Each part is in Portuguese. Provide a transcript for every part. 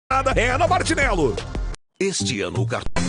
É na Martinello. Este ano o cartão...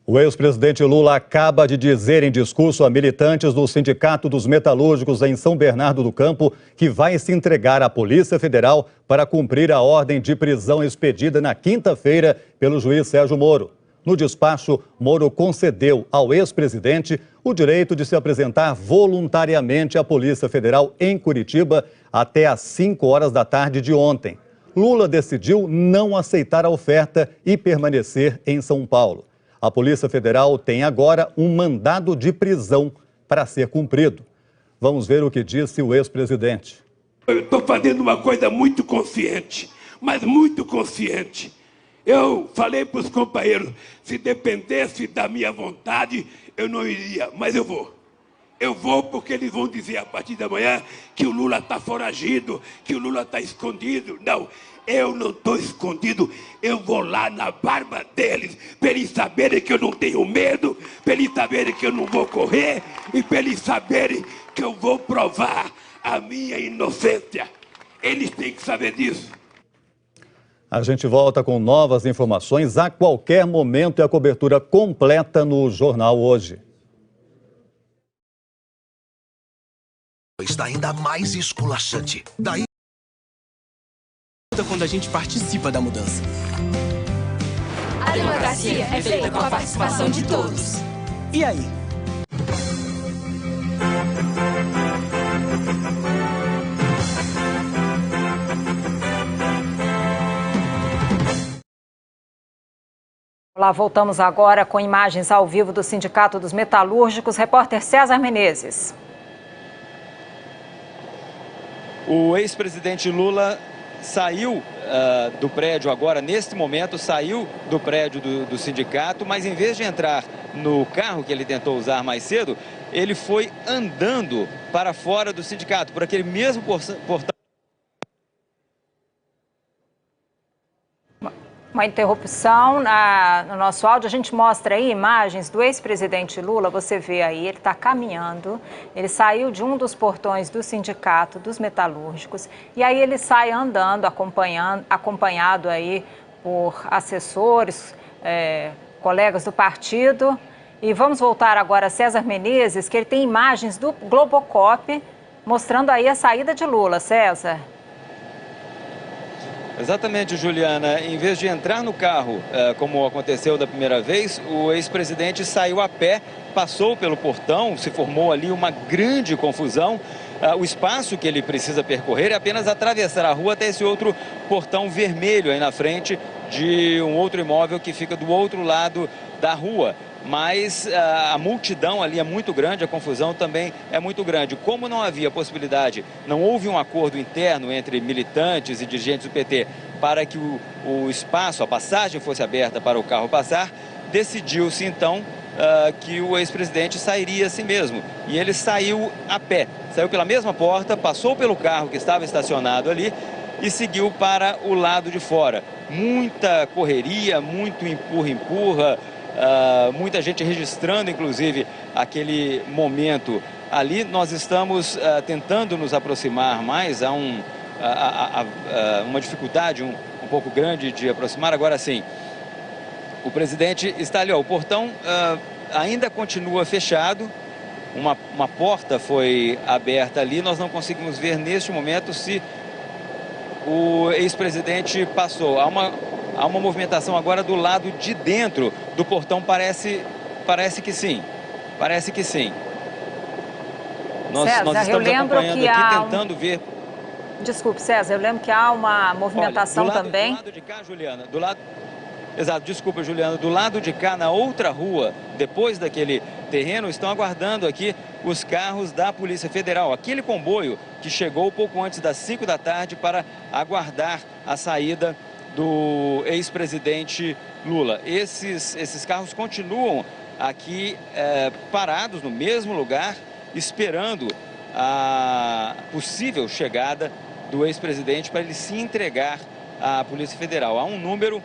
O ex-presidente Lula acaba de dizer em discurso a militantes do Sindicato dos Metalúrgicos em São Bernardo do Campo que vai se entregar à Polícia Federal para cumprir a ordem de prisão expedida na quinta-feira pelo juiz Sérgio Moro. No despacho, Moro concedeu ao ex-presidente o direito de se apresentar voluntariamente à Polícia Federal em Curitiba até às 5 horas da tarde de ontem. Lula decidiu não aceitar a oferta e permanecer em São Paulo. A Polícia Federal tem agora um mandado de prisão para ser cumprido. Vamos ver o que disse o ex-presidente. Eu estou fazendo uma coisa muito consciente, mas muito consciente. Eu falei para os companheiros, se dependesse da minha vontade, eu não iria, mas eu vou. Eu vou porque eles vão dizer a partir da manhã que o Lula está foragido, que o Lula está escondido. Não, eu não estou escondido, eu vou lá na barba deles, para eles saberem que eu não tenho medo, para eles saberem que eu não vou correr e para eles saberem que eu vou provar a minha inocência. Eles têm que saber disso. A gente volta com novas informações a qualquer momento e a cobertura completa no Jornal Hoje. Está ainda mais esculachante. Daí... Quando a gente participa da mudança. A democracia é feita com a participação de todos. E aí? Olá, voltamos agora com imagens ao vivo do Sindicato dos Metalúrgicos. Repórter César Menezes. O ex-presidente Lula saiu do prédio agora, neste momento, saiu do prédio do sindicato, mas em vez de entrar no carro que ele tentou usar mais cedo, ele foi andando para fora do sindicato, por aquele mesmo portão. Uma interrupção no nosso áudio. A gente mostra aí imagens do ex-presidente Lula. Você vê aí, ele está caminhando. Ele saiu de um dos portões do Sindicato dos Metalúrgicos. E aí ele sai andando, acompanhado aí por assessores, colegas do partido. E vamos voltar agora a César Menezes, que ele tem imagens do Globocop mostrando aí a saída de Lula. César. Exatamente, Juliana. Em vez de entrar no carro, como aconteceu da primeira vez, o ex-presidente saiu a pé, passou pelo portão, se formou ali uma grande confusão. O espaço que ele precisa percorrer é apenas atravessar a rua até esse outro portão vermelho aí na frente de um outro imóvel que fica do outro lado da rua. Mas a multidão ali é muito grande, a confusão também é muito grande. Como não havia possibilidade, não houve um acordo interno entre militantes e dirigentes do PT para que o espaço, a passagem fosse aberta para o carro passar, decidiu-se então que o ex-presidente sairia assim mesmo. E ele saiu a pé, saiu pela mesma porta, passou pelo carro que estava estacionado ali e seguiu para o lado de fora. Muita correria, muito empurra-empurra, muita gente registrando, inclusive, aquele momento ali. Nós estamos tentando nos aproximar mais, há uma dificuldade um pouco grande de aproximar. Agora sim, o presidente está ali, ó, o portão ainda continua fechado, uma porta foi aberta ali, nós não conseguimos ver neste momento se o ex-presidente passou. Há uma movimentação agora do lado de dentro do portão, parece que sim, parece que sim. Nós estamos acompanhando aqui, tentando ver. Desculpe, César, eu lembro que há uma movimentação também. Do lado de cá, Juliana, exato, desculpa, Juliana, do lado de cá, na outra rua, depois daquele terreno, estão aguardando aqui os carros da Polícia Federal. Aquele comboio que chegou pouco antes das 5 da tarde para aguardar a saída do ex-presidente Lula. Esses carros continuam aqui parados no mesmo lugar, esperando a possível chegada do ex-presidente para ele se entregar à Polícia Federal. Há um número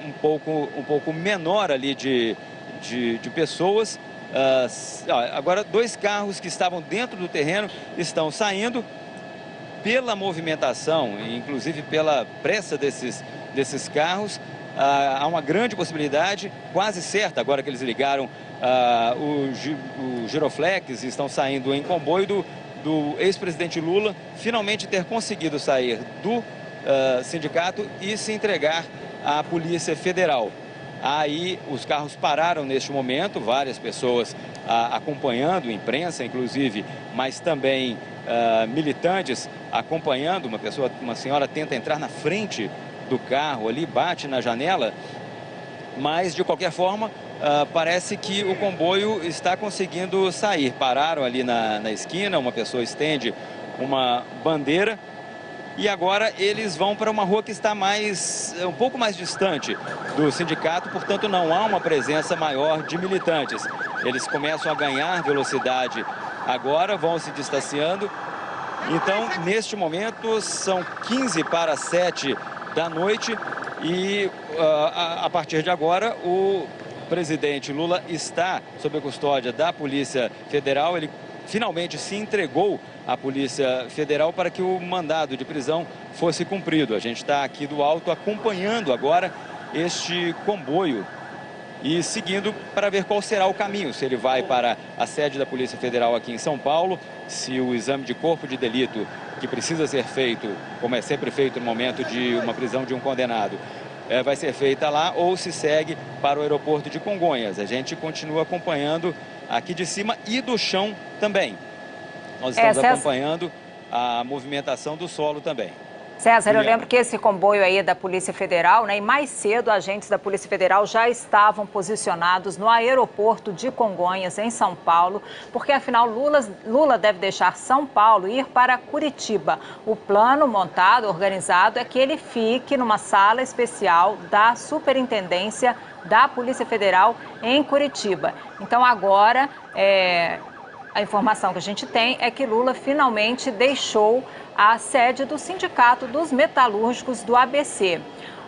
um pouco menor ali de pessoas, Agora, 2 carros que estavam dentro do terreno estão saindo. Pela movimentação, inclusive pela pressa desses carros, há uma grande possibilidade, quase certa, agora que eles ligaram o giroflex, estão saindo em comboio do ex-presidente Lula, finalmente ter conseguido sair do sindicato e se entregar à Polícia Federal. Aí os carros pararam neste momento, várias pessoas acompanhando, imprensa inclusive, mas também militantes acompanhando. Uma senhora tenta entrar na frente do carro ali, bate na janela, mas de qualquer forma parece que o comboio está conseguindo sair. Pararam ali na esquina, uma pessoa estende uma bandeira e agora eles vão para uma rua que está um pouco mais distante do sindicato, portanto não há uma presença maior de militantes. Eles começam a ganhar velocidade agora, vão se distanciando. Então, neste momento, são 15 para 7 da noite e a partir de agora o presidente Lula está sob a custódia da Polícia Federal. Ele finalmente se entregou à Polícia Federal para que o mandado de prisão fosse cumprido. A gente está aqui do alto acompanhando agora este comboio e seguindo para ver qual será o caminho, se ele vai para a sede da Polícia Federal aqui em São Paulo, se o exame de corpo de delito que precisa ser feito, como é sempre feito no momento de uma prisão de um condenado, vai ser feita lá, ou se segue para o aeroporto de Congonhas. A gente continua acompanhando aqui de cima e do chão também. Nós estamos acompanhando a movimentação do solo também. César, eu lembro que esse comboio aí da Polícia Federal, né, e mais cedo agentes da Polícia Federal já estavam posicionados no aeroporto de Congonhas, em São Paulo, porque afinal Lula deve deixar São Paulo e ir para Curitiba. O plano montado, organizado, é que ele fique numa sala especial da Superintendência da Polícia Federal em Curitiba. Então agora, a informação que a gente tem é que Lula finalmente deixou a sede do Sindicato dos Metalúrgicos do ABC.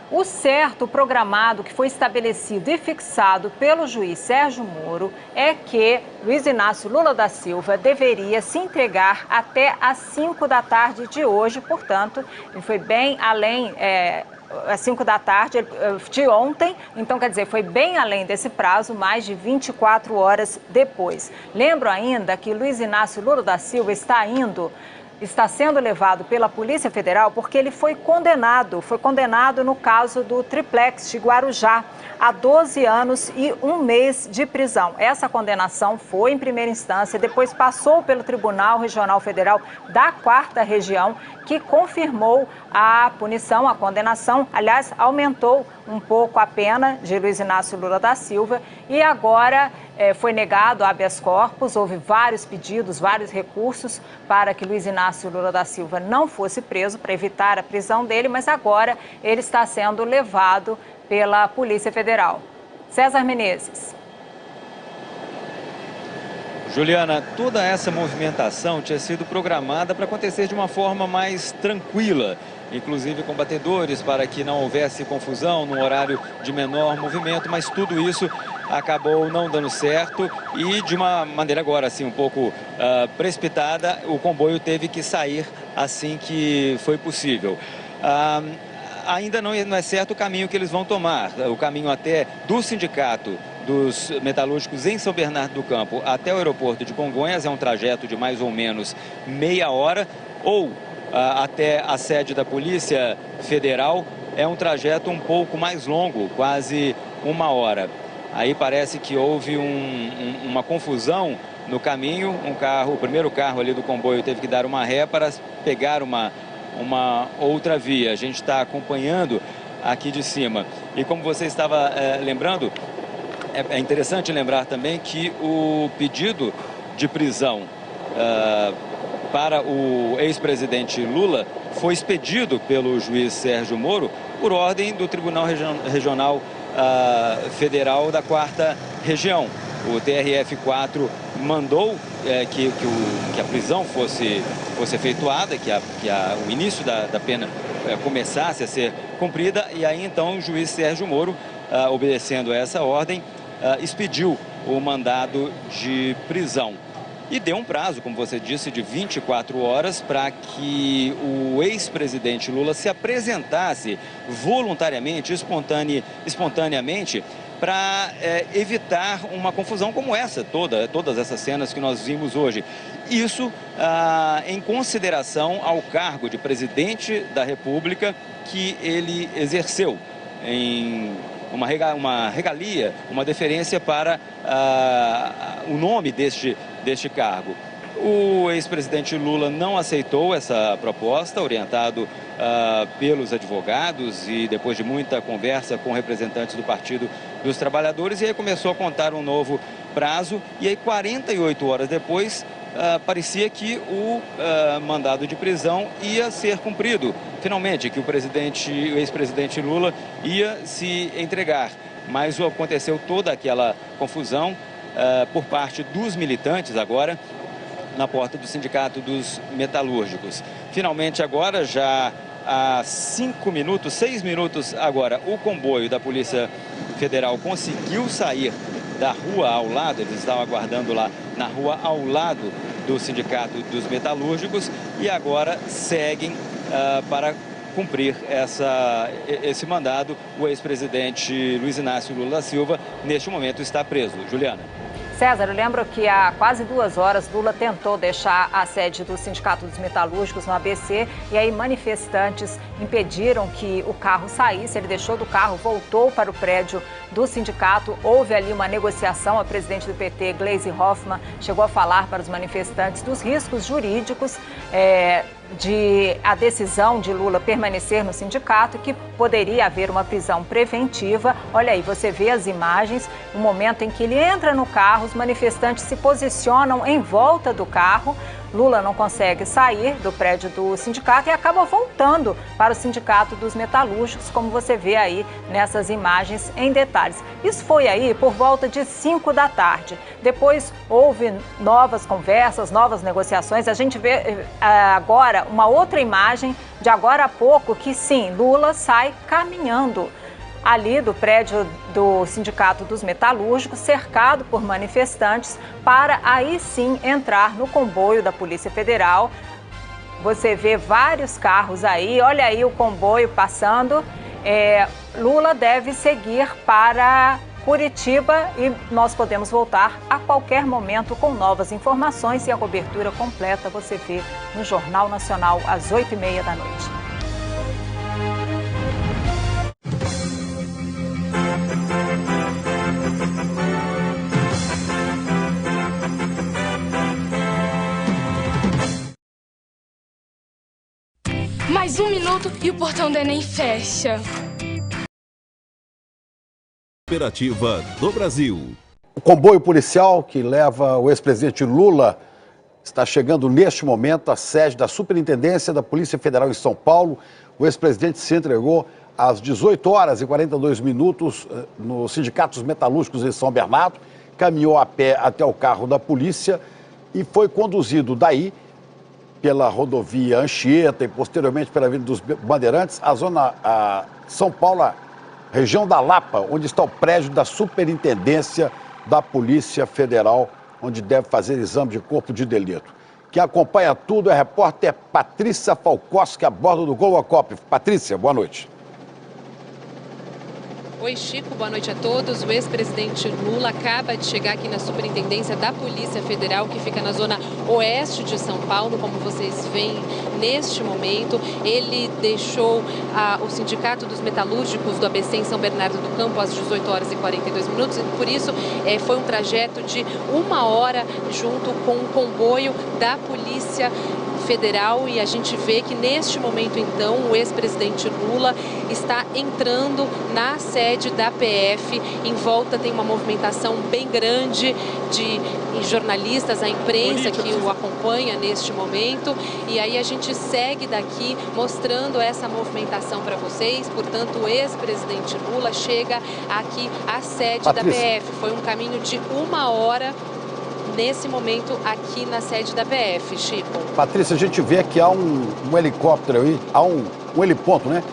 O certo programado que foi estabelecido e fixado pelo juiz Sérgio Moro é que Luiz Inácio Lula da Silva deveria se entregar até às 5 da tarde de hoje, portanto, ele foi bem além, às 5 da tarde de ontem, então quer dizer, foi bem além desse prazo, mais de 24 horas depois. Lembro ainda que Luiz Inácio Lula da Silva está sendo levado pela Polícia Federal porque ele foi condenado no caso do triplex de Guarujá, a 12 anos e 1 mês de prisão. Essa condenação foi em primeira instância, depois passou pelo Tribunal Regional Federal da 4ª Região, que confirmou a punição, a condenação, aliás, aumentou um pouco a pena de Luiz Inácio Lula da Silva e agora foi negado habeas corpus, houve vários pedidos, vários recursos para que Luiz Inácio Lula da Silva não fosse preso, para evitar a prisão dele, mas agora ele está sendo levado pela Polícia Federal. César Menezes. Juliana, toda essa movimentação tinha sido programada para acontecer de uma forma mais tranquila, inclusive com batedores, para que não houvesse confusão no horário de menor movimento, mas tudo isso acabou não dando certo e de uma maneira agora assim um pouco precipitada, o comboio teve que sair assim que foi possível. Ainda não é certo o caminho que eles vão tomar, o caminho até do sindicato dos metalúrgicos em São Bernardo do Campo até o aeroporto de Congonhas é um trajeto de mais ou menos meia hora, ou até a sede da Polícia Federal é um trajeto um pouco mais longo, quase 1 hora. Aí parece que houve uma confusão no caminho, o primeiro carro ali do comboio teve que dar uma ré para pegar uma outra via. A gente está acompanhando aqui de cima. E como você estava lembrando, é interessante lembrar também que o pedido de prisão para o ex-presidente Lula foi expedido pelo juiz Sérgio Moro por ordem do Tribunal Regional Federal da 4ª Região. O TRF4 mandou que a prisão fosse efetuada, que o início da pena começasse a ser cumprida, e aí então o juiz Sérgio Moro, obedecendo a essa ordem, expediu o mandado de prisão. E deu um prazo, como você disse, de 24 horas para que o ex-presidente Lula se apresentasse voluntariamente, espontaneamente, para evitar uma confusão como essa, todas essas cenas que nós vimos hoje. Isso em consideração ao cargo de presidente da República que ele exerceu, em uma regalia, uma deferência para o nome deste cargo. O ex-presidente Lula não aceitou essa proposta, orientado pelos advogados e depois de muita conversa com representantes do Partido dos Trabalhadores, e aí começou a contar um novo prazo, e aí 48 horas depois parecia que o mandado de prisão ia ser cumprido. Finalmente, que o ex-presidente Lula ia se entregar, mas aconteceu toda aquela confusão por parte dos militantes agora na porta do Sindicato dos Metalúrgicos. Finalmente agora, já há 6 minutos agora, o comboio da Polícia Federal conseguiu sair da rua ao lado, eles estavam aguardando lá na rua ao lado do Sindicato dos Metalúrgicos, e agora seguem para cumprir esse mandado. O ex-presidente Luiz Inácio Lula da Silva, neste momento, está preso. Juliana. César, eu lembro que há quase 2 horas Lula tentou deixar a sede do Sindicato dos Metalúrgicos no ABC, e aí manifestantes impediram que o carro saísse. Ele deixou do carro, voltou para o prédio do sindicato. Houve ali uma negociação. A presidente do PT, Gleisi Hoffmann, chegou a falar para os manifestantes dos riscos jurídicos de a decisão de Lula permanecer no sindicato, que poderia haver uma prisão preventiva. Olha aí, você vê as imagens, o momento em que ele entra no carro, os manifestantes se posicionam em volta do carro. Lula não consegue sair do prédio do sindicato e acaba voltando para o Sindicato dos Metalúrgicos, como você vê aí nessas imagens em detalhes. Isso foi aí por volta de 5 da tarde. Depois houve novas conversas, novas negociações. A gente vê agora uma outra imagem de agora a pouco que sim, Lula sai caminhando ali do prédio do Sindicato dos Metalúrgicos, cercado por manifestantes, para aí sim entrar no comboio da Polícia Federal. Você vê vários carros aí, olha aí o comboio passando. Lula deve seguir para Curitiba e nós podemos voltar a qualquer momento com novas informações, e a cobertura completa você vê no Jornal Nacional às 8h30 da noite. Mais 1 minuto e o portão do Enem fecha. Operativa do Brasil. O comboio policial que leva o ex-presidente Lula está chegando neste momento à sede da Superintendência da Polícia Federal em São Paulo. O ex-presidente se entregou às 18h42 no Sindicato dos Metalúrgicos em São Bernardo, caminhou a pé até o carro da polícia e foi conduzido daí pela rodovia Anchieta e posteriormente pela Avenida dos Bandeirantes, a zona São Paulo, a região da Lapa, onde está o prédio da Superintendência da Polícia Federal, onde deve fazer exame de corpo de delito. Quem acompanha tudo é a repórter Patrícia Falkowski, a bordo do Golocop. Patrícia, boa noite. Oi, Chico, boa noite a todos. O ex-presidente Lula acaba de chegar aqui na Superintendência da Polícia Federal, que fica na zona oeste de São Paulo, como vocês veem neste momento. Ele deixou o Sindicato dos Metalúrgicos do ABC em São Bernardo do Campo às 18h42, e por isso foi um trajeto de 1 hora junto com o comboio da Polícia Federal, e a gente vê que neste momento então o ex-presidente Lula está entrando na sede da PF. Em volta tem uma movimentação bem grande de jornalistas, a imprensa que o acompanha neste momento, e aí a gente segue daqui mostrando essa movimentação para vocês. Portanto, o ex-presidente Lula chega aqui à sede da PF. Foi um caminho de 1 hora nesse momento aqui na sede da PF, Chico. Patrícia, a gente vê que há um helicóptero aí, há um heliponto, né?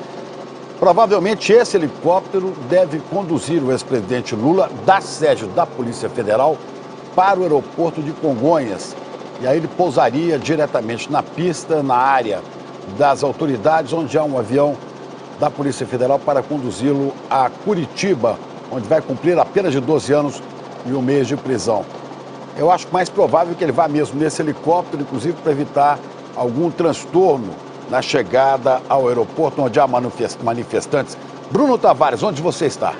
Provavelmente esse helicóptero deve conduzir o ex-presidente Lula da sede da Polícia Federal para o aeroporto de Congonhas. E aí ele pousaria diretamente na pista, na área das autoridades, onde há um avião da Polícia Federal para conduzi-lo a Curitiba, onde vai cumprir a pena de 12 anos e 1 mês de prisão. Eu acho mais provável que ele vá mesmo nesse helicóptero, inclusive para evitar algum transtorno na chegada ao aeroporto, onde há manifestantes. Bruno Tavares, onde você está?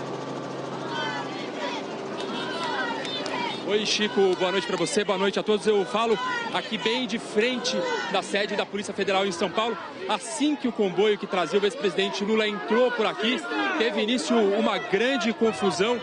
Oi, Chico, boa noite para você, boa noite a todos. Eu falo aqui bem de frente da sede da Polícia Federal em São Paulo. Assim que o comboio que trazia o ex-presidente Lula entrou por aqui, teve início uma grande confusão,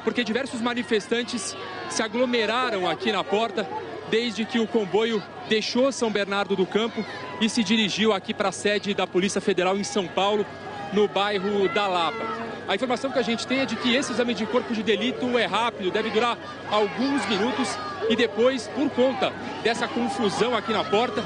porque diversos manifestantes se aglomeraram aqui na porta desde que o comboio deixou São Bernardo do Campo e se dirigiu aqui para a sede da Polícia Federal em São Paulo, no bairro da Lapa. A informação que a gente tem é de que esse exame de corpo de delito é rápido, deve durar alguns minutos e depois, por conta dessa confusão aqui na porta,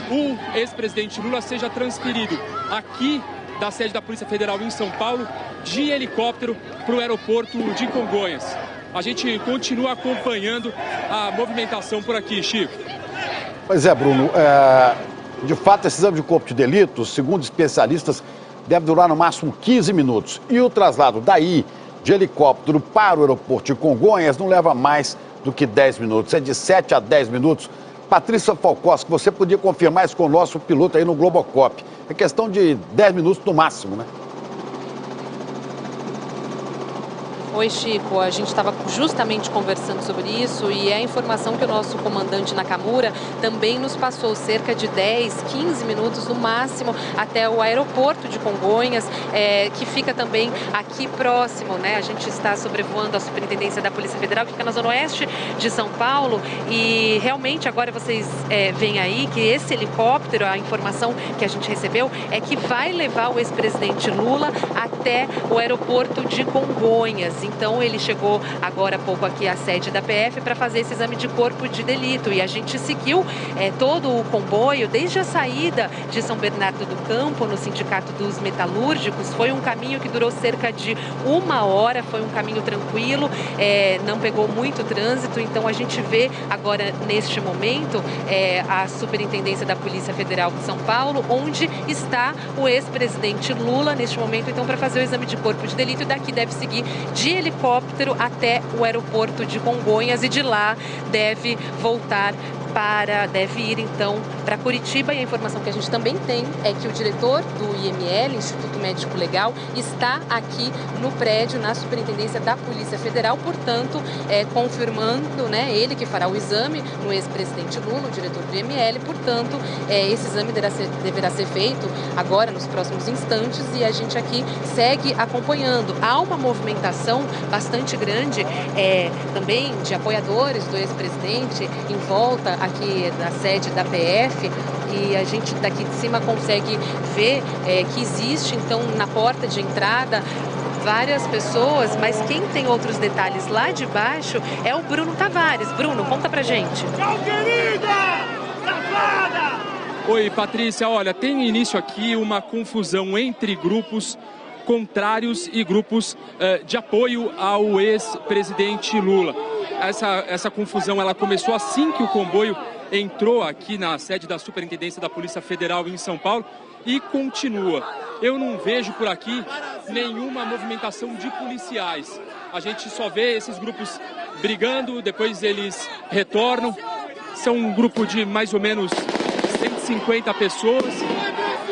o ex-presidente Lula seja transferido aqui da sede da Polícia Federal em São Paulo de helicóptero para o aeroporto de Congonhas. A gente continua acompanhando a movimentação por aqui, Chico. Pois é, Bruno. De fato, esse exame de corpo de delito, segundo especialistas, deve durar no máximo 15 minutos. E o traslado daí, de helicóptero para o aeroporto de Congonhas, não leva mais do que 10 minutos. É de 7 a 10 minutos. Patrícia Falkowski, você podia confirmar isso com o nosso piloto aí no Globocop. É questão de 10 minutos no máximo, né? Oi, Chico, a gente estava justamente conversando sobre isso e é a informação que o nosso comandante Nakamura também nos passou, cerca de 10, 15 minutos no máximo até o aeroporto de Congonhas, que fica também aqui próximo, né? A gente está sobrevoando a Superintendência da Polícia Federal, que fica na zona oeste de São Paulo, e realmente agora vocês veem aí que esse helicóptero, a informação que a gente recebeu é que vai levar o ex-presidente Lula até o aeroporto de Congonhas. Então ele chegou agora há pouco aqui à sede da PF para fazer esse exame de corpo de delito e a gente seguiu todo o comboio desde a saída de São Bernardo do Campo no Sindicato dos Metalúrgicos. Foi um caminho que durou cerca de 1 hora, foi um caminho tranquilo, não pegou muito trânsito. Então a gente vê agora neste momento a Superintendência da Polícia Federal de São Paulo, onde está o ex-presidente Lula neste momento, então, para fazer o exame de corpo de delito, e daqui deve seguir de helicóptero até o aeroporto de Congonhas e de lá deve ir então para Curitiba. E a informação que a gente também tem é que o diretor do IML, Instituto Médico Legal, está aqui no prédio, na Superintendência da Polícia Federal, portanto, confirmando, né, ele que fará o exame no ex-presidente Lula, o diretor do IML, portanto, esse exame deverá ser feito agora, nos próximos instantes, e a gente aqui segue acompanhando. Há uma movimentação bastante grande também de apoiadores do ex-presidente em volta aqui da sede da PF, e a gente daqui de cima consegue ver que existe então na porta de entrada várias pessoas, mas quem tem outros detalhes lá de baixo é o Bruno Tavares. Bruno, conta pra gente. Oi, Patrícia, olha, tem início aqui uma confusão entre grupos contrários e grupos de apoio ao ex-presidente Lula. Essa confusão ela começou assim que o comboio entrou aqui na sede da Superintendência da Polícia Federal em São Paulo e continua. Eu não vejo por aqui nenhuma movimentação de policiais. A gente só vê esses grupos brigando, depois eles retornam. São um grupo de mais ou menos 150 pessoas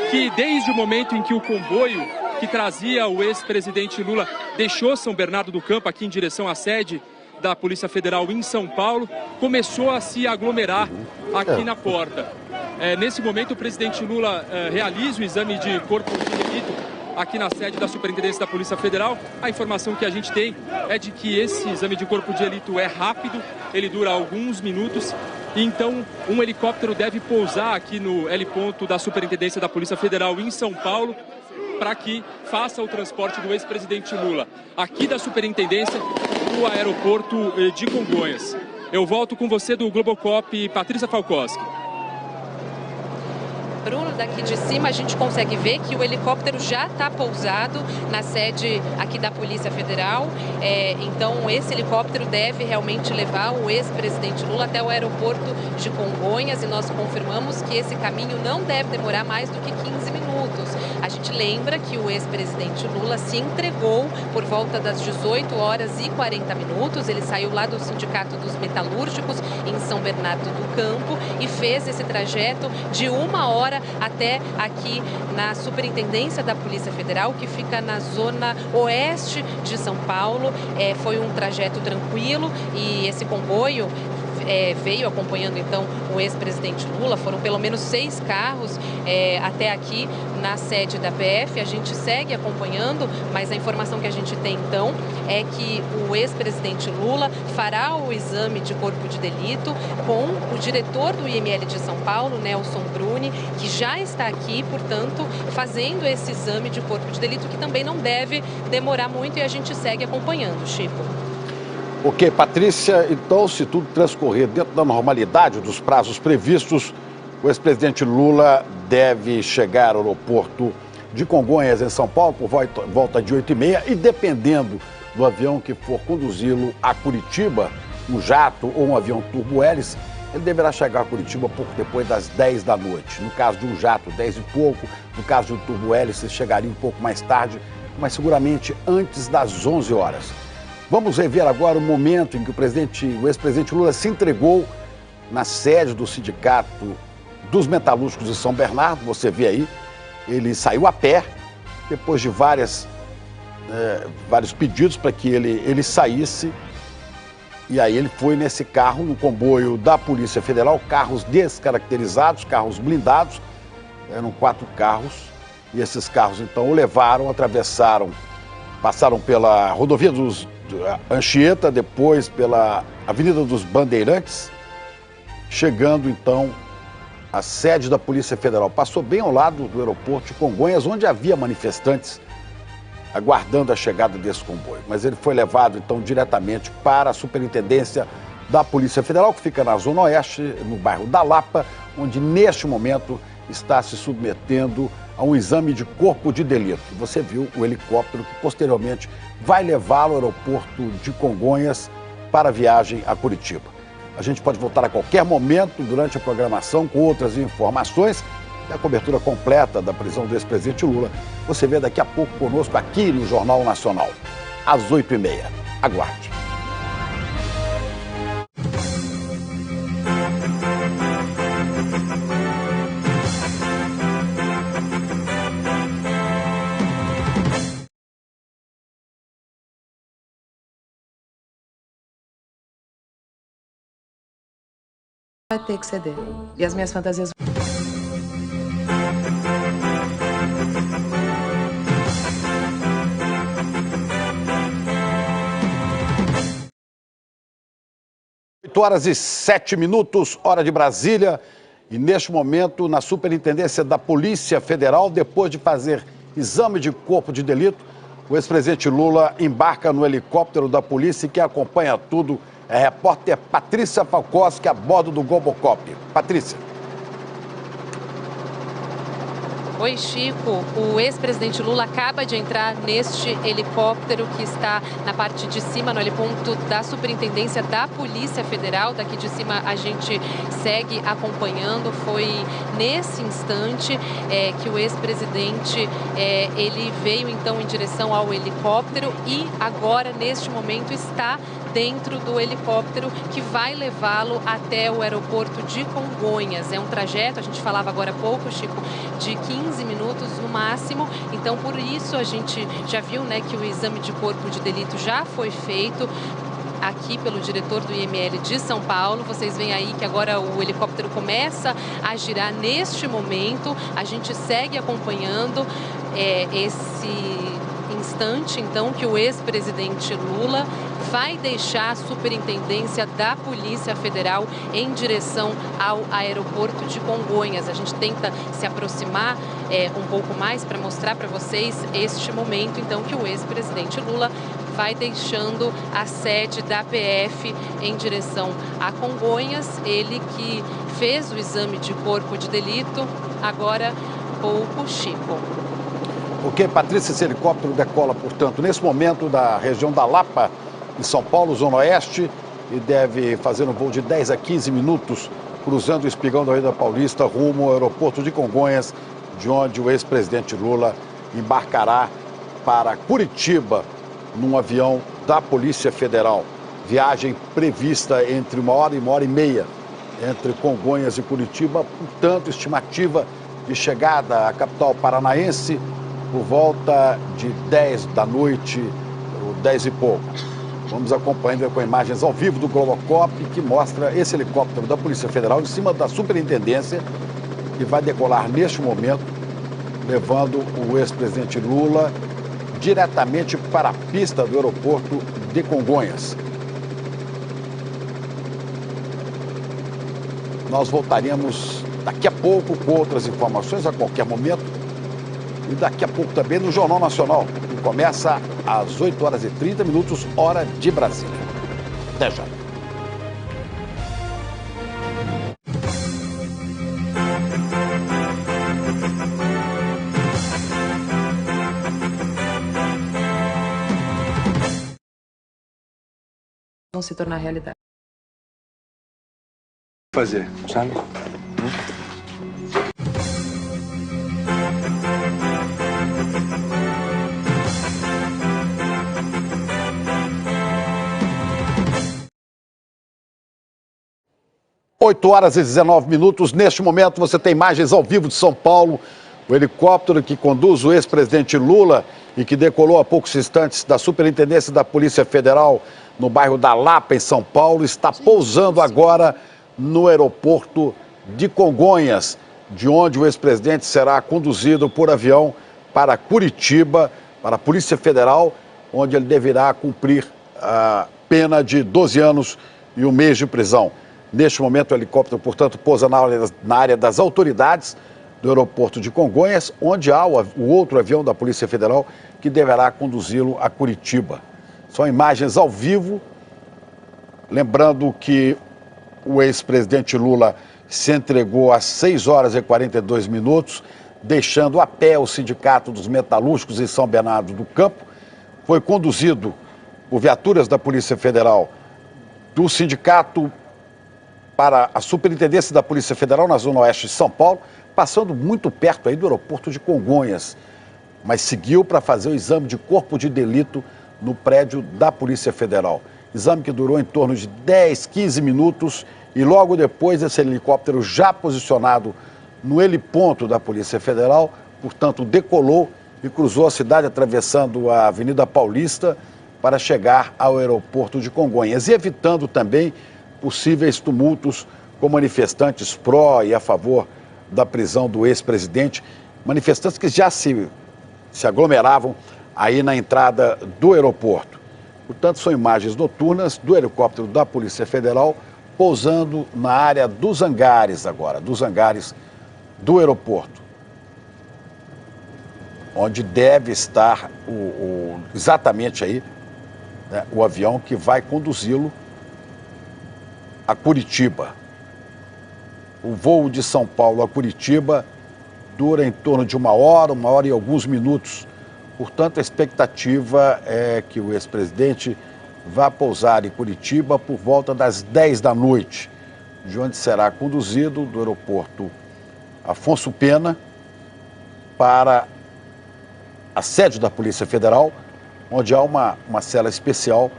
que desde o momento em que o comboio que trazia o ex-presidente Lula deixou São Bernardo do Campo aqui em direção à sede da Polícia Federal em São Paulo, começou a se aglomerar aqui na porta. Nesse momento, o presidente Lula realiza o exame de corpo de delito aqui na sede da Superintendência da Polícia Federal. A informação que a gente tem é de que esse exame de corpo de delito é rápido, ele dura alguns minutos. Então, um helicóptero deve pousar aqui no heliponto da Superintendência da Polícia Federal em São Paulo para que faça o transporte do ex-presidente Lula aqui da Superintendência do aeroporto de Congonhas. Eu volto com você do Globocop, Patrícia Falkowski. Bruno, daqui de cima a gente consegue ver que o helicóptero já está pousado na sede aqui da Polícia Federal. Então, esse helicóptero deve realmente levar o ex-presidente Lula até o aeroporto de Congonhas, e nós confirmamos que esse caminho não deve demorar mais do que 15 minutos. A gente lembra que o ex-presidente Lula se entregou por volta das 18 horas e 40 minutos. Ele saiu lá do Sindicato dos Metalúrgicos, em São Bernardo do Campo, e fez esse trajeto de 1 hora até aqui na Superintendência da Polícia Federal, que fica na zona oeste de São Paulo. Foi um trajeto tranquilo e esse comboio veio acompanhando então o ex-presidente Lula. Foram pelo menos 6 carros até aqui na sede da PF. A gente segue acompanhando, mas a informação que a gente tem então é que o ex-presidente Lula fará o exame de corpo de delito com o diretor do IML de São Paulo, Nelson Bruni, que já está aqui, portanto, fazendo esse exame de corpo de delito, que também não deve demorar muito, e a gente segue acompanhando, Chico. Ok, Patrícia, então, se tudo transcorrer dentro da normalidade dos prazos previstos, o ex-presidente Lula deve chegar ao aeroporto de Congonhas, em São Paulo, por volta de 8h30, e dependendo do avião que for conduzi-lo a Curitiba, um jato ou um avião turbo-hélice, ele deverá chegar a Curitiba pouco depois das 10 da noite. No caso de um jato, 10 e pouco. No caso de um turbo-hélice, chegaria um pouco mais tarde, mas seguramente antes das 11 horas. Vamos rever agora o momento em que o ex-presidente Lula se entregou na sede do Sindicato dos Metalúrgicos de São Bernardo. Você vê aí, ele saiu a pé, depois de vários pedidos para que ele saísse. E aí ele foi nesse carro, no comboio da Polícia Federal, carros descaracterizados, carros blindados. Eram 4 carros, e esses carros então o levaram, passaram pela rodovia Anchieta, depois pela Avenida dos Bandeirantes, chegando então à sede da Polícia Federal. Passou bem ao lado do aeroporto de Congonhas, onde havia manifestantes aguardando a chegada desse comboio. Mas ele foi levado então diretamente para a Superintendência da Polícia Federal, que fica na Zona Oeste, no bairro da Lapa, onde neste momento está se submetendo a um exame de corpo de delito. Você viu o helicóptero que posteriormente vai levá-lo ao aeroporto de Congonhas para a viagem a Curitiba. A gente pode voltar a qualquer momento durante a programação com outras informações e a cobertura completa da prisão do ex-presidente Lula. Você vê daqui a pouco conosco aqui no Jornal Nacional, às 8h30. Aguarde. Vai ter que ceder. E as minhas fantasias... Horas e 7 minutos, hora de Brasília, e neste momento, na Superintendência da Polícia Federal, depois de fazer exame de corpo de delito, o ex-presidente Lula embarca no helicóptero da polícia, e quem acompanha tudo é a repórter Patrícia Falkowski, a bordo do Globocop. Patrícia. Oi, Chico. O ex-presidente Lula acaba de entrar neste helicóptero que está na parte de cima, no heliponto da Superintendência da Polícia Federal. Daqui de cima a gente segue acompanhando. Foi nesse instante que o ex-presidente ele veio então em direção ao helicóptero e agora, neste momento, está dentro do helicóptero que vai levá-lo até o aeroporto de Congonhas. É um trajeto, a gente falava agora há pouco, Chico, de 15 minutos no máximo. Então, por isso, a gente já viu, né, que o exame de corpo de delito já foi feito aqui pelo diretor do IML de São Paulo. Vocês veem aí que agora o helicóptero começa a girar neste momento. A gente segue acompanhando esse instante, então, que o ex-presidente Lula vai deixar a Superintendência da Polícia Federal em direção ao aeroporto de Congonhas. A gente tenta se aproximar um pouco mais para mostrar para vocês este momento, então, que o ex-presidente Lula vai deixando a sede da PF em direção a Congonhas. Ele que fez o exame de corpo de delito, agora pouco Chico. Ok, Patrícia, esse helicóptero decola, portanto, nesse momento da região da Lapa, em São Paulo, Zona Oeste, e deve fazer um voo de 10 a 15 minutos, cruzando o espigão da Avenida Paulista, rumo ao aeroporto de Congonhas, de onde o ex-presidente Lula embarcará para Curitiba, num avião da Polícia Federal. Viagem prevista entre 1 hora e meia, entre Congonhas e Curitiba, portanto, estimativa de chegada à capital paranaense por volta de 10 da noite, ou 10 e pouco. Vamos acompanhando com imagens ao vivo do Globocop, que mostra esse helicóptero da Polícia Federal em cima da superintendência, que vai decolar neste momento, levando o ex-presidente Lula diretamente para a pista do aeroporto de Congonhas. Nós voltaremos daqui a pouco com outras informações, a qualquer momento, e daqui a pouco também no Jornal Nacional, que começa às 8 horas e 30 minutos, hora de Brasília. Até já. Vão se tornar realidade. Fazer, sabe? 8 horas e 19 minutos. Neste momento, você tem imagens ao vivo de São Paulo. O helicóptero que conduz o ex-presidente Lula e que decolou há poucos instantes da Superintendência da Polícia Federal no bairro da Lapa, em São Paulo, está pousando agora no aeroporto de Congonhas, de onde o ex-presidente será conduzido por avião para Curitiba, para a Polícia Federal, onde ele deverá cumprir a pena de 12 anos e 1 mês de prisão. Neste momento, o helicóptero, portanto, pousa na área das autoridades do aeroporto de Congonhas, onde há o outro avião da Polícia Federal que deverá conduzi-lo a Curitiba. São imagens ao vivo, lembrando que o ex-presidente Lula se entregou às 6 horas e 42 minutos, deixando a pé o Sindicato dos Metalúrgicos em São Bernardo do Campo. Foi conduzido por viaturas da Polícia Federal do sindicato para a Superintendência da Polícia Federal na Zona Oeste de São Paulo, passando muito perto aí do aeroporto de Congonhas, mas seguiu para fazer o exame de corpo de delito no prédio da Polícia Federal. Exame que durou em torno de 10, 15 minutos e logo depois esse helicóptero já posicionado no heliponto da Polícia Federal, portanto decolou e cruzou a cidade atravessando a Avenida Paulista para chegar ao aeroporto de Congonhas e evitando também possíveis tumultos com manifestantes pró e a favor da prisão do ex-presidente, manifestantes que já se aglomeravam aí na entrada do aeroporto. Portanto, são imagens noturnas do helicóptero da Polícia Federal pousando na área dos hangares agora, dos hangares do aeroporto, onde deve estar exatamente aí, né, o avião que vai conduzi-lo a Curitiba. O voo de São Paulo a Curitiba dura em torno de 1 hora e alguns minutos. Portanto, a expectativa é que o ex-presidente vá pousar em Curitiba por volta das 10 da noite, de onde será conduzido do aeroporto Afonso Pena para a sede da Polícia Federal, onde há uma cela especial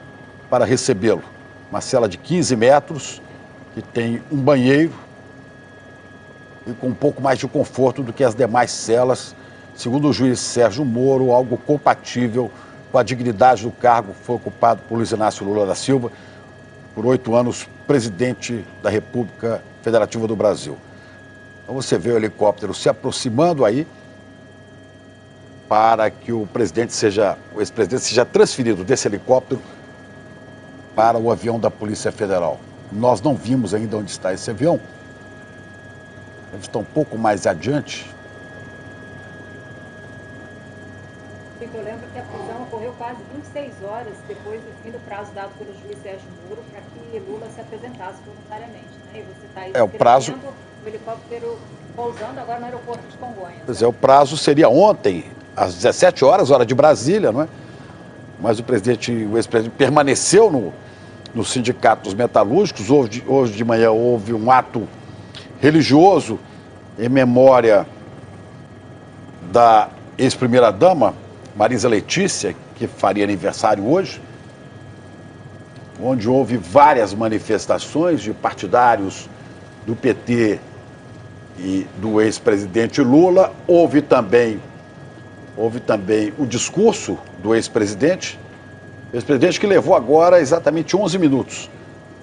para recebê-lo. Uma cela de 15 metros, que tem um banheiro e com um pouco mais de conforto do que as demais celas, segundo o juiz Sérgio Moro, algo compatível com a dignidade do cargo que foi ocupado por Luiz Inácio Lula da Silva, por 8 anos, presidente da República Federativa do Brasil. Então você vê o helicóptero se aproximando aí para que o ex-presidente seja transferido desse helicóptero para o avião da Polícia Federal. Nós não vimos ainda onde está esse avião. Ele está um pouco mais adiante. que eu lembro que a prisão ocorreu quase 26 horas depois do fim do prazo dado pelo juiz Sérgio Moro para que Lula se apresentasse voluntariamente, né? E você está aí o prazo... o helicóptero pousando agora no aeroporto de Congonhas. Pois é, o prazo seria ontem, às 17 horas, hora de Brasília, não é? Mas o ex-presidente permaneceu no Sindicato dos Metalúrgicos. Hoje de manhã houve um ato religioso em memória da ex-primeira-dama, Marisa Letícia, que faria aniversário hoje, onde houve várias manifestações de partidários do PT e do ex-presidente Lula. Houve também o discurso do ex-presidente que levou agora exatamente 11 minutos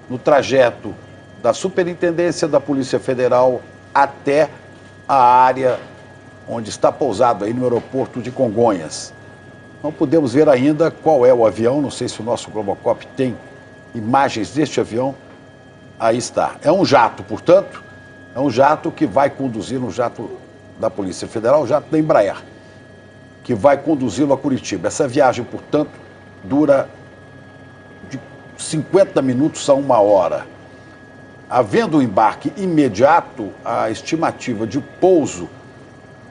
no trajeto da Superintendência da Polícia Federal até a área onde está pousado aí no aeroporto de Congonhas. Não podemos ver ainda qual é o avião, não sei se o nosso Globocop tem imagens deste avião. Aí está. É um jato, portanto, é um jato que vai conduzir, um jato da Polícia Federal, um jato da Embraer, que vai conduzi-lo a Curitiba. Essa viagem, portanto, dura de 50 minutos a 1 hora. Havendo um embarque imediato, a estimativa de pouso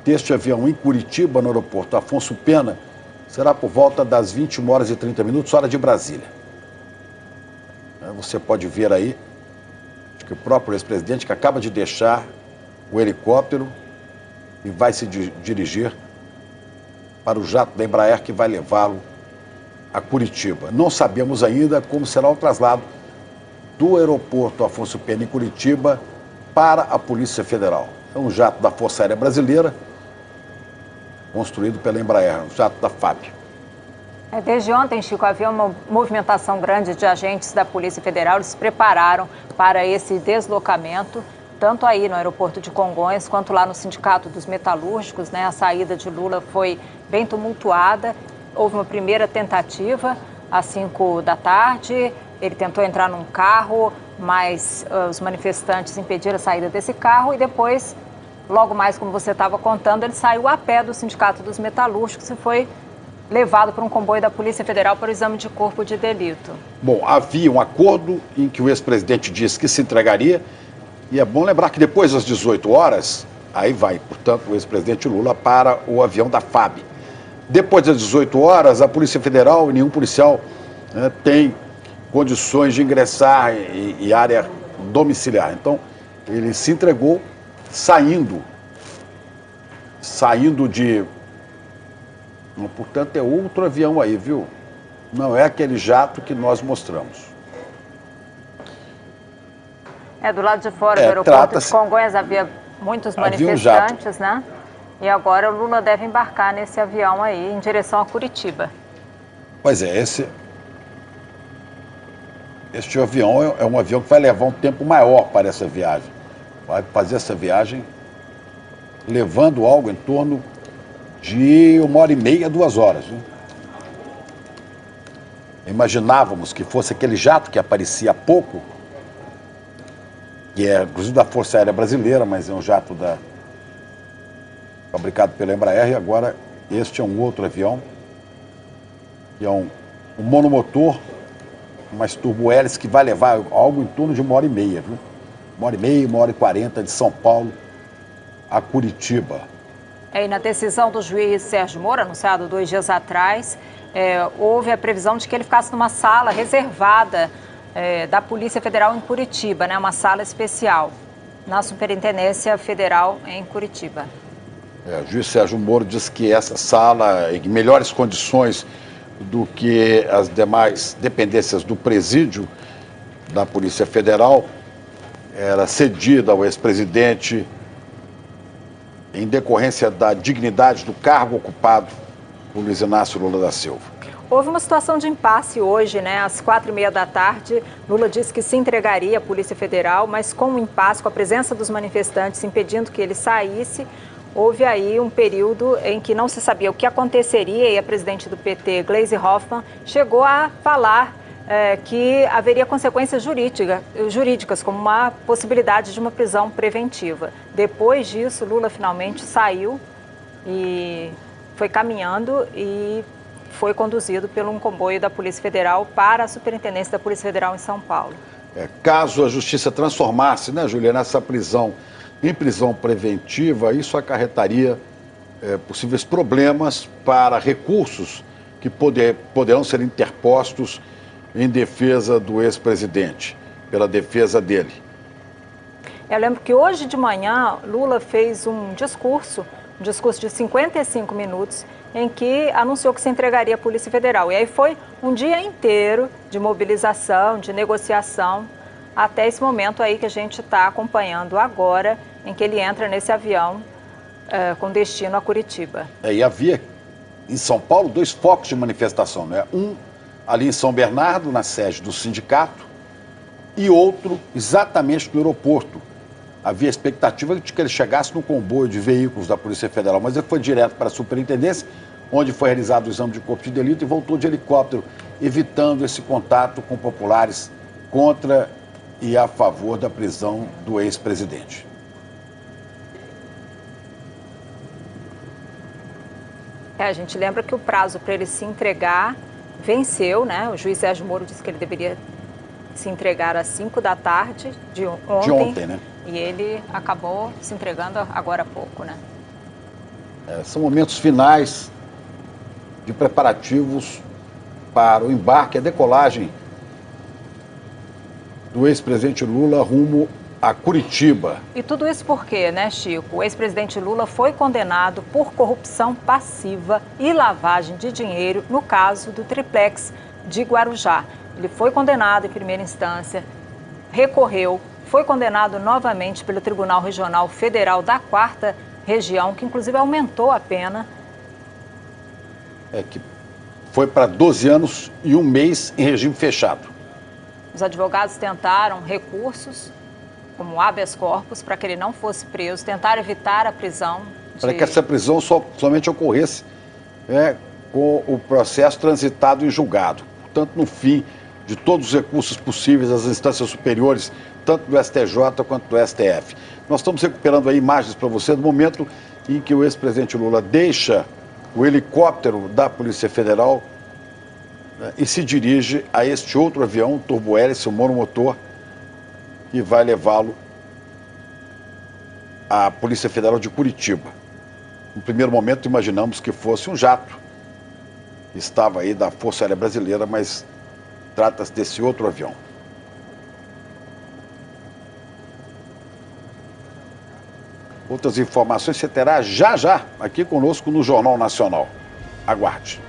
deste avião em Curitiba, no aeroporto Afonso Pena, será por volta das 21 horas e 30 minutos, hora de Brasília. Você pode ver aí que o próprio ex-presidente, que acaba de deixar o helicóptero e vai se dirigir para o jato da Embraer que vai levá-lo a Curitiba. Não sabemos ainda como será o traslado do aeroporto Afonso Pena em Curitiba para a Polícia Federal. É um jato da Força Aérea Brasileira, construído pela Embraer, um jato da FAB. Desde ontem, Chico, havia uma movimentação grande de agentes da Polícia Federal. Eles se prepararam para esse deslocamento, tanto aí no aeroporto de Congonhas, quanto lá no Sindicato dos Metalúrgicos, né? A saída de Lula foi bem tumultuada. Houve uma primeira tentativa às 5 da tarde. Ele tentou entrar num carro, mas os manifestantes impediram a saída desse carro e depois, logo mais, como você estava contando, ele saiu a pé do Sindicato dos Metalúrgicos e foi levado por um comboio da Polícia Federal para o exame de corpo de delito. Bom, havia um acordo em que o ex-presidente disse que se entregaria, e é bom lembrar que depois das 18 horas, aí vai, portanto, o ex-presidente Lula para o avião da FAB. Depois das 18 horas, a Polícia Federal e nenhum policial tem condições de ingressar em área domiciliar. Então, ele se entregou saindo de... Portanto, é outro avião aí, viu? Não é aquele jato que nós mostramos. Do lado de fora do aeroporto de Congonhas havia muitos manifestantes, né? E agora o Lula deve embarcar nesse avião aí em direção a Curitiba. Pois é, este avião é um avião que vai levar um tempo maior para essa viagem. Vai fazer essa viagem levando algo em torno de 1h30, 2 horas. Viu? Imaginávamos que fosse aquele jato que aparecia há pouco, que é inclusive da Força Aérea Brasileira, mas é um jato fabricado pela Embraer, e agora este é um outro avião, que é um monomotor, mas turbo-hélice, que vai levar algo em torno de 1h30, viu? 1h30, 1h40 de São Paulo a Curitiba. E na decisão do juiz Sérgio Moro, anunciado 2 dias atrás, houve a previsão de que ele ficasse numa sala reservada da Polícia Federal em Curitiba, né? Uma sala especial na Superintendência Federal em Curitiba. O juiz Sérgio Moro diz que essa sala, em melhores condições do que as demais dependências do presídio da Polícia Federal, era cedida ao ex-presidente em decorrência da dignidade do cargo ocupado por Luiz Inácio Lula da Silva. Houve uma situação de impasse hoje, né? Às 4h30 da tarde, Lula disse que se entregaria à Polícia Federal, mas com um impasse, com a presença dos manifestantes impedindo que ele saísse, houve aí um período em que não se sabia o que aconteceria e a presidente do PT, Gleisi Hoffmann, chegou a falar que haveria consequências jurídicas, como uma possibilidade de uma prisão preventiva. Depois disso, Lula finalmente saiu e foi caminhando e foi conduzido por um comboio da Polícia Federal para a Superintendência da Polícia Federal em São Paulo. Caso a Justiça transformasse, né, Juliana, essa prisão em prisão preventiva, isso acarretaria possíveis problemas para recursos que poderão ser interpostos em defesa do ex-presidente, pela defesa dele. Eu lembro que hoje de manhã Lula fez um discurso de 55 minutos, em que anunciou que se entregaria à Polícia Federal. E aí foi um dia inteiro de mobilização, de negociação, até esse momento aí que a gente está acompanhando agora, em que ele entra nesse avião com destino a Curitiba. E havia em São Paulo 2 focos de manifestação, né? Um ali em São Bernardo, na sede do sindicato, e outro exatamente no aeroporto. Havia expectativa de que ele chegasse no comboio de veículos da Polícia Federal, mas ele foi direto para a Superintendência, onde foi realizado o exame de corpo de delito e voltou de helicóptero, evitando esse contato com populares contra e a favor da prisão do ex-presidente. A gente lembra que o prazo para ele se entregar venceu, né? O juiz Sérgio Moro disse que ele deveria se entregar às 5 da tarde de ontem. De ontem, né? E ele acabou se entregando agora há pouco, né? São momentos finais de preparativos para o embarque, a decolagem do ex-presidente Lula rumo a Curitiba. E tudo isso por quê, né, Chico? O ex-presidente Lula foi condenado por corrupção passiva e lavagem de dinheiro no caso do triplex de Guarujá. Ele foi condenado em primeira instância, recorreu, foi condenado novamente pelo Tribunal Regional Federal da 4ª Região, que inclusive aumentou a pena. Que foi para 12 anos e 1 mês em regime fechado. Os advogados tentaram recursos, como habeas corpus, para que ele não fosse preso, tentaram evitar a prisão. Para que essa prisão somente ocorresse com o processo transitado em julgado. Portanto, no fim de todos os recursos possíveis das instâncias superiores, tanto do STJ quanto do STF. Nós estamos recuperando aí imagens para você do momento em que o ex-presidente Lula deixa o helicóptero da Polícia Federal e se dirige a este outro avião, turbohélice, o monomotor, que vai levá-lo à Polícia Federal de Curitiba. No primeiro momento imaginamos que fosse um jato, que estava aí da Força Aérea Brasileira, mas trata-se desse outro avião. Outras informações você terá já aqui conosco no Jornal Nacional. Aguarde.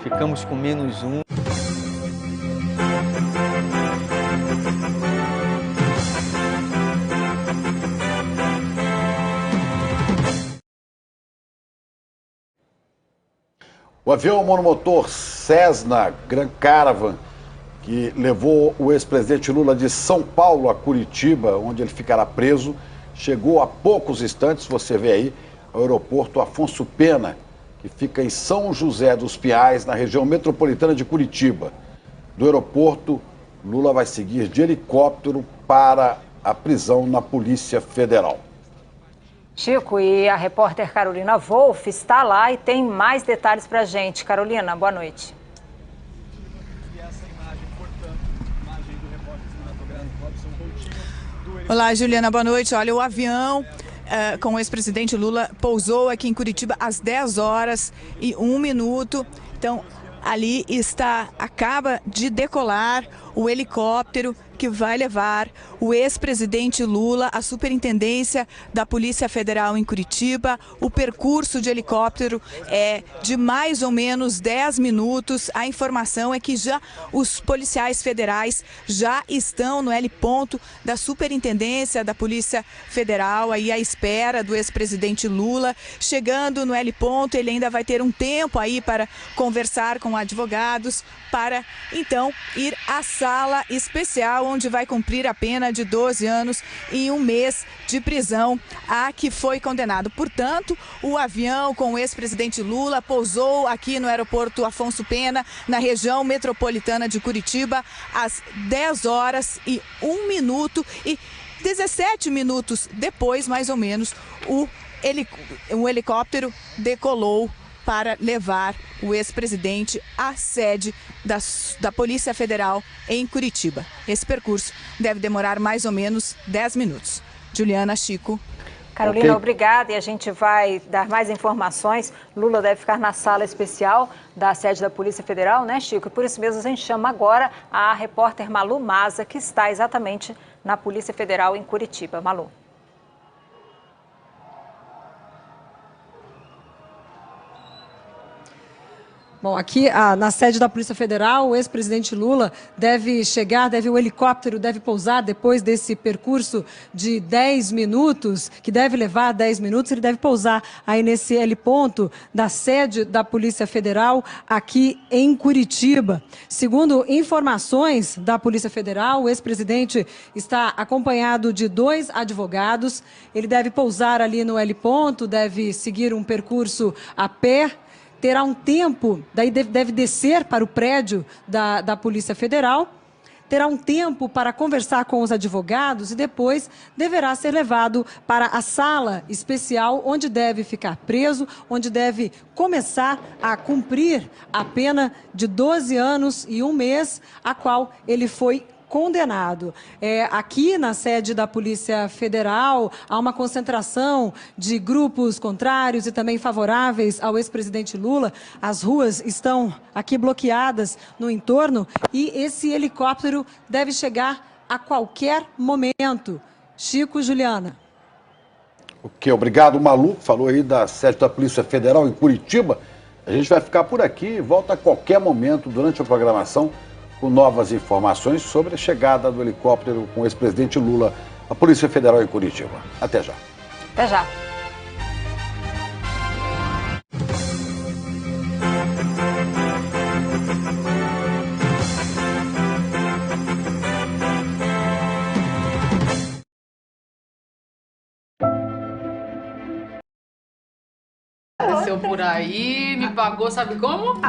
Ficamos com -1. O avião monomotor Cessna Grand Caravan, que levou o ex-presidente Lula de São Paulo a Curitiba, onde ele ficará preso, chegou há poucos instantes, você vê aí, ao aeroporto Afonso Pena, que fica em São José dos Pinhais, na região metropolitana de Curitiba. Do aeroporto, Lula vai seguir de helicóptero para a prisão na Polícia Federal. Chico, e a repórter Carolina Wolff está lá e tem mais detalhes para a gente. Carolina, boa noite. Olá, Juliana, boa noite. Olha, o avião com o ex-presidente Lula pousou aqui em Curitiba às 10 horas e 1 minuto. Então, ali acaba de decolar o helicóptero que vai levar o ex-presidente Lula à Superintendência da Polícia Federal em Curitiba. O percurso de helicóptero é de mais ou menos 10 minutos. A informação é que os policiais federais já estão no heliponto da Superintendência da Polícia Federal, aí à espera do ex-presidente Lula. Chegando no heliponto, ele ainda vai ter um tempo aí para conversar com advogados, para então ir à sala especial, onde vai cumprir a pena de 12 anos e 1 mês de prisão a que foi condenado. Portanto, o avião com o ex-presidente Lula pousou aqui no aeroporto Afonso Pena, na região metropolitana de Curitiba, às 10 horas e 1 minuto e 17 minutos depois, mais ou menos, o helicóptero decolou para levar o ex-presidente à sede da Polícia Federal em Curitiba. Esse percurso deve demorar mais ou menos 10 minutos. Juliana, Chico. Carolina, obrigada. E a gente vai dar mais informações. Lula deve ficar na sala especial da sede da Polícia Federal, né, Chico? E por isso mesmo a gente chama agora a repórter Malu Maza, que está exatamente na Polícia Federal em Curitiba. Malu. Bom, aqui na sede da Polícia Federal, o ex-presidente Lula deve chegar, o helicóptero deve pousar depois desse percurso de 10 minutos, que deve levar 10 minutos, ele deve pousar aí nesse heliponto da sede da Polícia Federal aqui em Curitiba. Segundo informações da Polícia Federal, o ex-presidente está acompanhado de 2 advogados, ele deve pousar ali no heliponto, deve seguir um percurso a pé, terá um tempo, daí deve descer para o prédio da Polícia Federal, terá um tempo para conversar com os advogados e depois deverá ser levado para a sala especial, onde deve ficar preso, onde deve começar a cumprir a pena de 12 anos e 1 mês, a qual ele foi condenado. Aqui na sede da Polícia Federal há uma concentração de grupos contrários e também favoráveis ao ex-presidente Lula. As ruas estão aqui bloqueadas no entorno e esse helicóptero deve chegar a qualquer momento. Chico, Juliana. Ok, obrigado, Malu, falou aí da sede da Polícia Federal em Curitiba. A gente vai ficar por aqui e volta a qualquer momento durante a programação com novas informações sobre a chegada do helicóptero com o ex-presidente Lula à Polícia Federal em Curitiba. Até já. Até já. Apareceu por aí, me pagou, sabe como?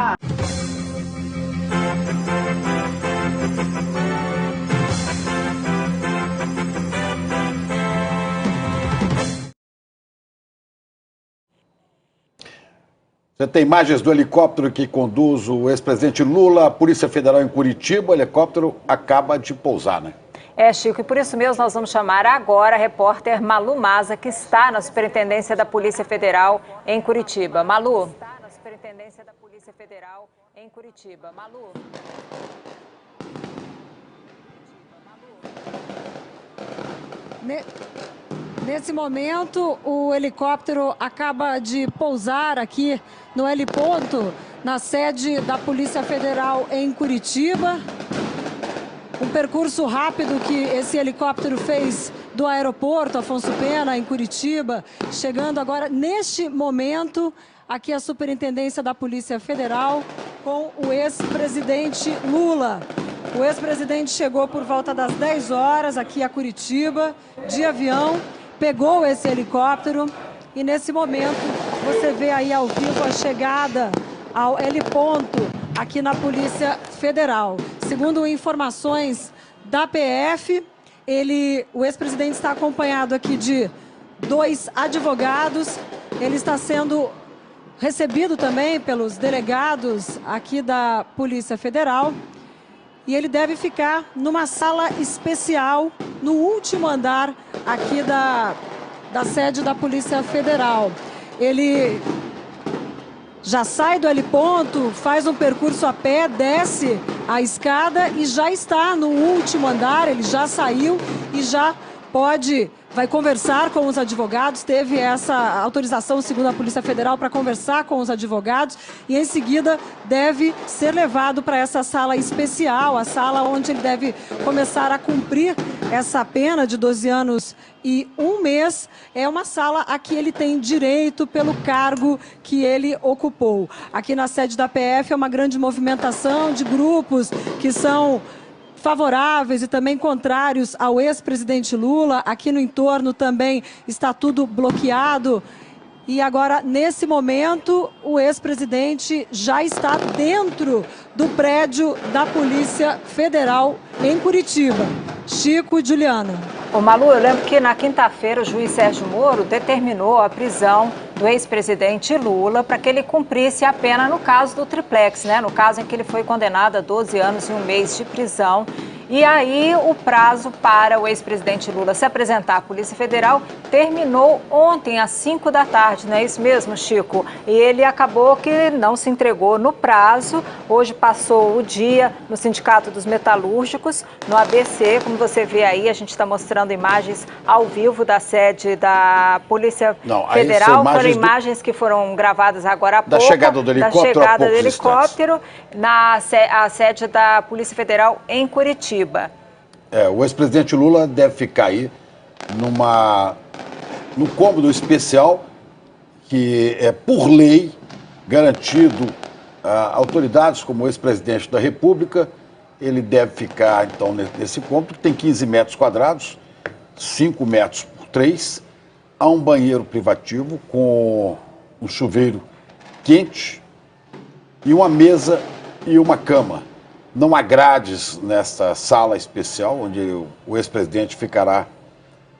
Você tem imagens do helicóptero que conduz o ex-presidente Lula à Polícia Federal em Curitiba. O helicóptero acaba de pousar, né? Chico, e por isso mesmo nós vamos chamar agora a repórter Malu Maza, que está na Superintendência da Polícia Federal em Curitiba. Malu. Está na Superintendência da Polícia Federal em Curitiba. Malu. Nesse momento, o helicóptero acaba de pousar aqui no heliponto, na sede da Polícia Federal em Curitiba. Um percurso rápido que esse helicóptero fez do aeroporto Afonso Pena, em Curitiba, chegando agora, neste momento, aqui à Superintendência da Polícia Federal, com o ex-presidente Lula. O ex-presidente chegou por volta das 10 horas aqui a Curitiba, de avião, pegou esse helicóptero e, nesse momento, você vê aí ao vivo a chegada ao heliponto aqui na Polícia Federal. Segundo informações da PF, o ex-presidente está acompanhado aqui de 2 advogados. Ele está sendo recebido também pelos delegados aqui da Polícia Federal. E ele deve ficar numa sala especial, no último andar aqui da sede da Polícia Federal. Ele já sai do heliponto, faz um percurso a pé, desce a escada e já está no último andar. Ele já saiu e já vai conversar com os advogados, teve essa autorização, segundo a Polícia Federal, para conversar com os advogados e, em seguida, deve ser levado para essa sala especial, a sala onde ele deve começar a cumprir essa pena de 12 anos e 1 mês. É uma sala a que ele tem direito pelo cargo que ele ocupou. Aqui na sede da PF é uma grande movimentação de grupos que são favoráveis e também contrários ao ex-presidente Lula. Aqui no entorno também está tudo bloqueado. E agora, nesse momento, o ex-presidente já está dentro do prédio da Polícia Federal em Curitiba. Chico e Juliana. Ô Malu, eu lembro que na quinta-feira o juiz Sérgio Moro determinou a prisão do ex-presidente Lula para que ele cumprisse a pena no caso do triplex, né? No caso em que ele foi condenado a 12 anos e 1 mês de prisão. E aí o prazo para o ex-presidente Lula se apresentar à Polícia Federal terminou ontem às 5 da tarde, não é isso mesmo, Chico? E ele acabou que não se entregou no prazo. Hoje passou o dia no Sindicato dos Metalúrgicos, no ABC, como você vê aí, a gente está mostrando imagens ao vivo da sede da Polícia Federal. Foram imagens que foram gravadas agora há pouco. Da chegada do helicóptero. Da chegada do helicóptero na sede da Polícia Federal em Curitiba. O ex-presidente Lula deve ficar aí num cômodo especial que é, por lei, garantido a autoridades como o ex-presidente da República. Ele deve ficar, então, nesse cômodo, que tem 15 metros quadrados, 5 metros por 3, há um banheiro privativo com um chuveiro quente e uma mesa e uma cama. Não há grades nesta sala especial, onde o ex-presidente ficará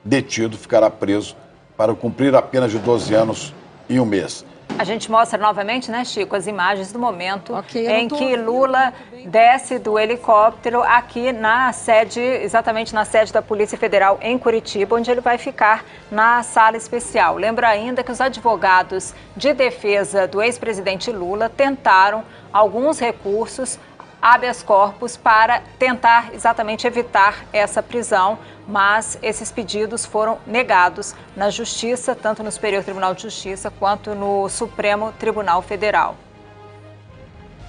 detido, ficará preso para cumprir a pena de 12 anos e 1 mês. A gente mostra novamente, né, Chico, as imagens do momento em que Lula desce do helicóptero aqui na sede, exatamente na sede da Polícia Federal em Curitiba, onde ele vai ficar na sala especial. Lembra ainda que os advogados de defesa do ex-presidente Lula tentaram alguns recursos, habeas corpus, para tentar exatamente evitar essa prisão, mas esses pedidos foram negados na Justiça, tanto no Superior Tribunal de Justiça quanto no Supremo Tribunal Federal.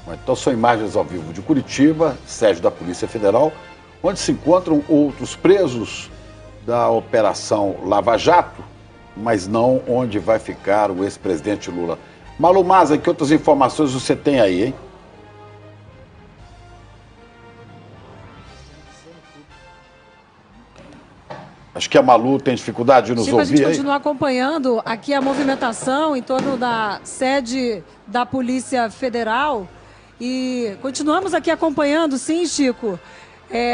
Então são imagens ao vivo de Curitiba, sede da Polícia Federal, onde se encontram outros presos da Operação Lava Jato, mas não onde vai ficar o ex-presidente Lula. Malu Maza, que outras informações você tem aí, hein? Acho que a Malu tem dificuldade de nos ouvir. A gente continua acompanhando aqui a movimentação em torno da sede da Polícia Federal e continuamos aqui acompanhando, sim, Chico,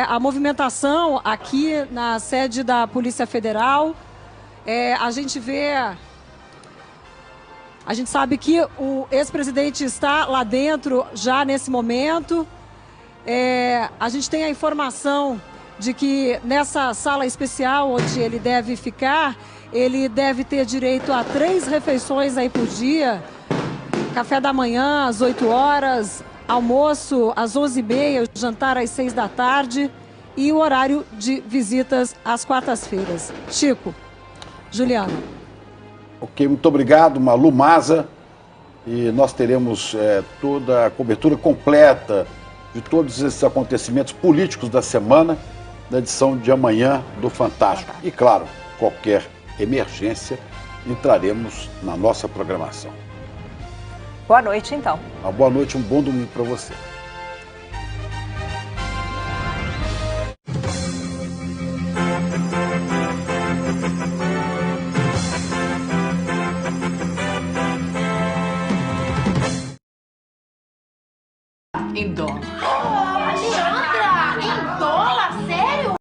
a movimentação aqui na sede da Polícia Federal. A gente sabe que o ex-presidente está lá dentro já nesse momento. A gente tem a informação de que nessa sala especial onde ele deve ficar, ele deve ter direito a 3 refeições aí por dia, café da manhã às 8 horas, almoço às 11h30, jantar às 6 da tarde e o horário de visitas às quartas-feiras. Chico, Juliana. Ok, muito obrigado, Malu Maza, e nós teremos toda a cobertura completa de todos esses acontecimentos políticos da semana, na edição de amanhã do Fantástico. E, claro, qualquer emergência, entraremos na nossa programação. Boa noite, então. Uma boa noite, um bom domingo para você. Em dólar.